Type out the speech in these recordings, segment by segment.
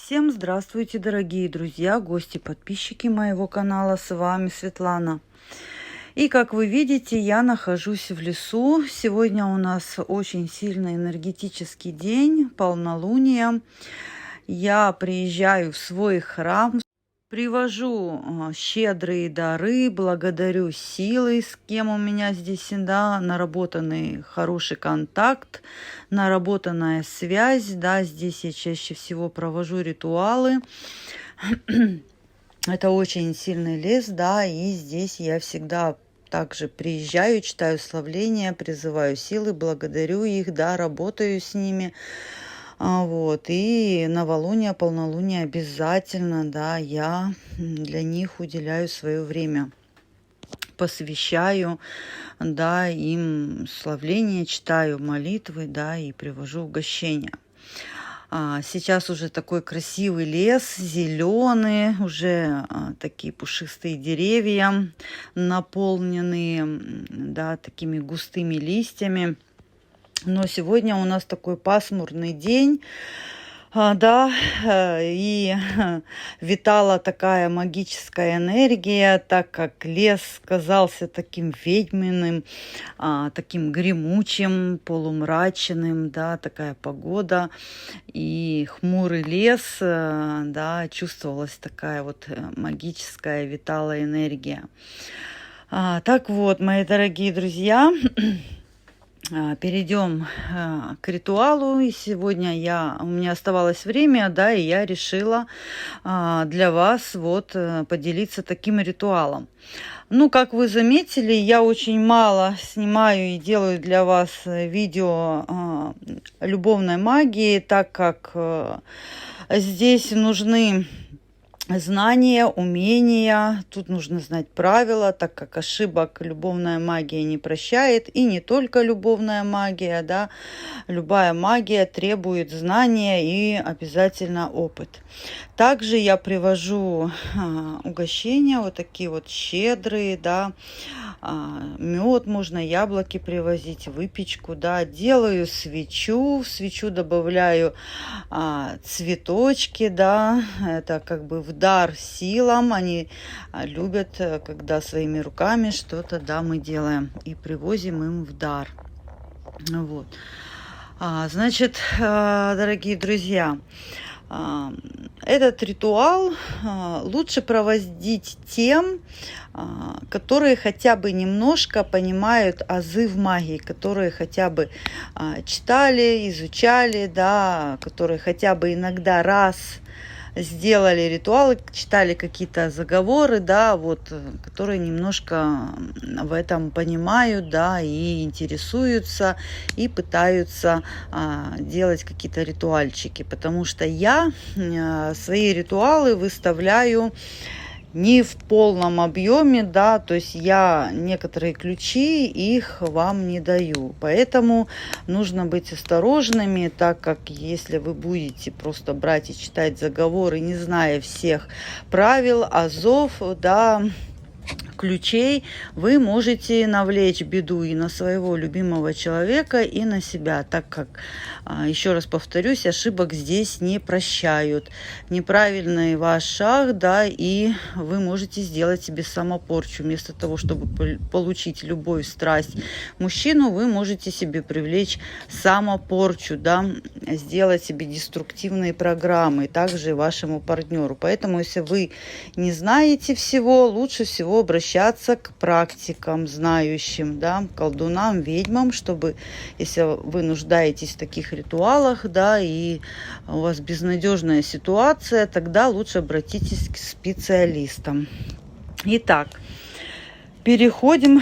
Всем здравствуйте, дорогие друзья, гости, подписчики моего канала. С вами Светлана. И как вы видите, я нахожусь в лесу. Сегодня у нас очень сильный энергетический день, полнолуние. Я приезжаю в свой храм, привожу щедрые дары, благодарю силы, с кем у меня здесь, да, наработанный хороший контакт, наработанная связь, да, здесь я чаще всего провожу ритуалы. Это очень сильный лес, да, и здесь я всегда также приезжаю, читаю славления, призываю силы, благодарю их, да, работаю с ними. Вот, и новолуние, полнолуние обязательно, да, я для них уделяю свое время, посвящаю, да, им славления, читаю молитвы, да, и привожу угощения. Сейчас уже такой красивый лес, зеленый, уже такие пушистые деревья, наполненные, да, такими густыми листьями. Но сегодня у нас такой пасмурный день, да, и витала такая магическая энергия, так как лес казался таким ведьминым, таким гремучим, полумрачным, да, такая погода, и хмурый лес, да, чувствовалась такая вот магическая, витала энергия. Так вот, мои дорогие друзья, перейдем к ритуалу. И сегодня у меня оставалось время, да, и я решила для вас вот поделиться таким ритуалом. Ну, как вы заметили, я очень мало снимаю и делаю для вас видео любовной магии, так как здесь нужны знания, умения, тут нужно знать правила, так как ошибок любовная магия не прощает, и не только любовная магия, да, любая магия требует знания и обязательно опыт. Также я привожу угощения, вот такие вот щедрые, да, мед, можно яблоки привозить, выпечку, да, делаю свечу, в свечу добавляю цветочки, да, это как бы в дар силам, они любят, когда своими руками что-то, да, мы делаем и привозим им в дар. Вот. Значит, дорогие друзья, этот ритуал лучше проводить тем, которые хотя бы немножко понимают азы в магии, которые хотя бы читали, изучали, да, которые хотя бы иногда раз сделали ритуалы, читали какие-то заговоры, да, вот, которые немножко в этом понимают, да, и интересуются, и пытаются делать какие-то ритуальчики, потому что я свои ритуалы выставляю не в полном объеме, да, то есть я некоторые ключи их вам не даю, поэтому нужно быть осторожными, так как если вы будете просто брать и читать заговоры, не зная всех правил, азов, да, ключей, вы можете навлечь беду и на своего любимого человека, и на себя, так как, еще раз повторюсь, ошибок здесь не прощают. Неправильный ваш шаг, да, и вы можете сделать себе самопорчу. Вместо того, чтобы получить любовь, страсть мужчину, вы можете себе привлечь самопорчу, да, сделать себе деструктивные программы, также вашему партнеру. Поэтому, если вы не знаете всего, лучше всего обращаться к практикам, знающим, да, колдунам, ведьмам, чтобы, если вы нуждаетесь в таких ритуалах, да, и у вас безнадежная ситуация, тогда лучше обратитесь к специалистам. Итак, переходим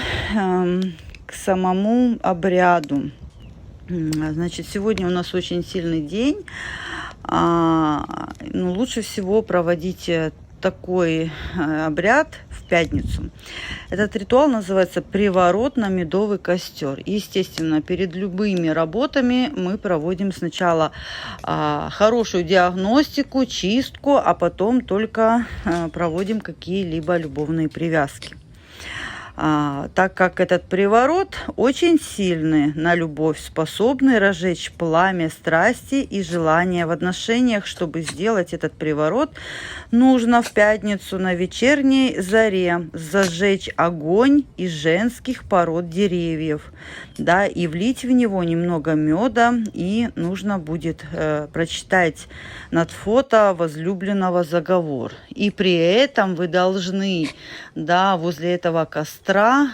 к самому обряду. Значит, сегодня у нас очень сильный день. Ну, лучше всего проводить такой обряд в пятницу. Этот ритуал называется «Приворот на медовый костер». Естественно, перед любыми работами мы проводим сначала хорошую диагностику, чистку, а потом только проводим какие-либо любовные привязки. так как этот приворот очень сильный на любовь, способный разжечь пламя страсти и желания в отношениях. Чтобы сделать этот приворот, нужно в пятницу на вечерней заре зажечь огонь из женских пород деревьев, да, и влить в него немного меда, и нужно будет прочитать над фото возлюбленного заговор. И при этом вы должны, да, возле этого костра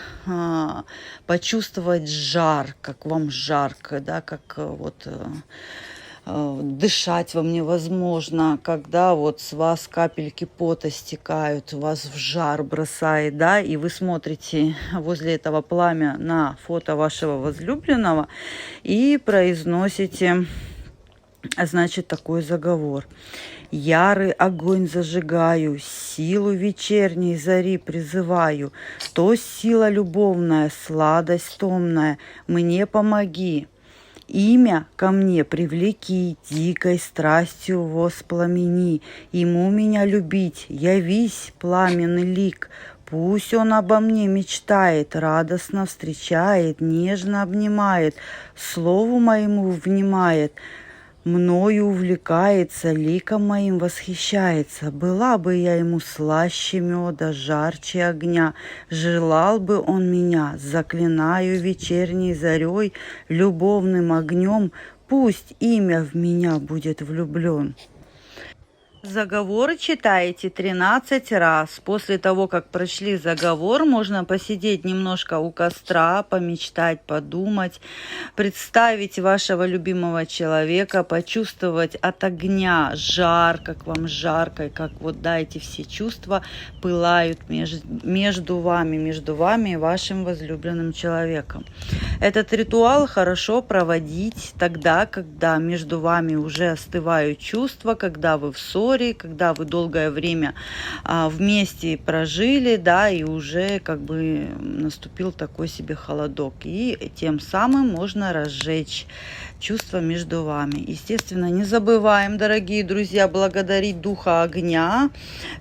почувствовать жар, как вам жарко, да, как вот дышать вам невозможно, когда вот с вас капельки пота стекают, вас в жар бросает, да, и вы смотрите возле этого пламя на фото вашего возлюбленного и произносите, значит, такой заговор. Ярый огонь зажигаю, силу вечерней зари призываю, то сила любовная, сладость томная, мне помоги. Имя ко мне привлеки, дикой страстью воспламени, ему меня любить, явись, пламенный лик. Пусть он обо мне мечтает, радостно встречает, нежно обнимает, слову моему внимает, мною увлекается, ликом моим восхищается. Была бы я ему слаще меда, жарче огня, желал бы он меня, заклинаю вечерней зарей, любовным огнем, пусть имя в меня будет влюблен. Заговор читаете 13 раз. После того, как прочли заговор, можно посидеть немножко у костра, помечтать, подумать, представить вашего любимого человека, почувствовать от огня жар, как вам жарко, и как вот, да, эти все чувства пылают между вами и вашим возлюбленным человеком. Этот ритуал хорошо проводить тогда, когда между вами уже остывают чувства, когда вы в ссоре, когда вы долгое время вместе прожили, да, и уже как бы наступил такой себе холодок. И тем самым можно разжечь чувства между вами. Естественно, не забываем, дорогие друзья, благодарить Духа Огня.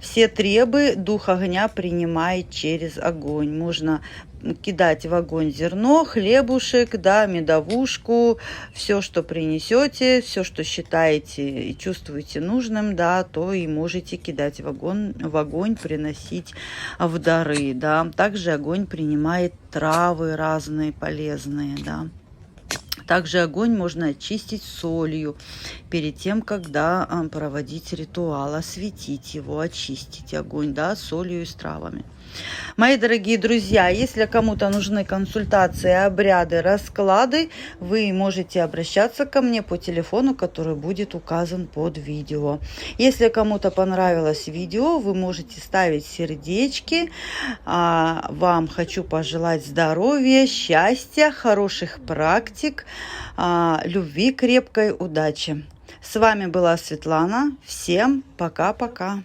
Все требы Дух Огня принимает через огонь. Можно кидать в огонь зерно, хлебушек, да, медовушку, все, что принесете, все, что считаете и чувствуете нужным, да, то и можете кидать в огонь, приносить в дары, да. Также огонь принимает травы разные полезные, да. Также огонь можно очистить солью перед тем, когда проводить ритуал, осветить его, очистить огонь, да, солью и с травами. Мои дорогие друзья, если кому-то нужны консультации, обряды, расклады, вы можете обращаться ко мне по телефону, который будет указан под видео. Если кому-то понравилось видео, вы можете ставить сердечки. Вам хочу пожелать здоровья, счастья, хороших практик, любви крепкой, удачи. С вами была Светлана. Всем пока-пока.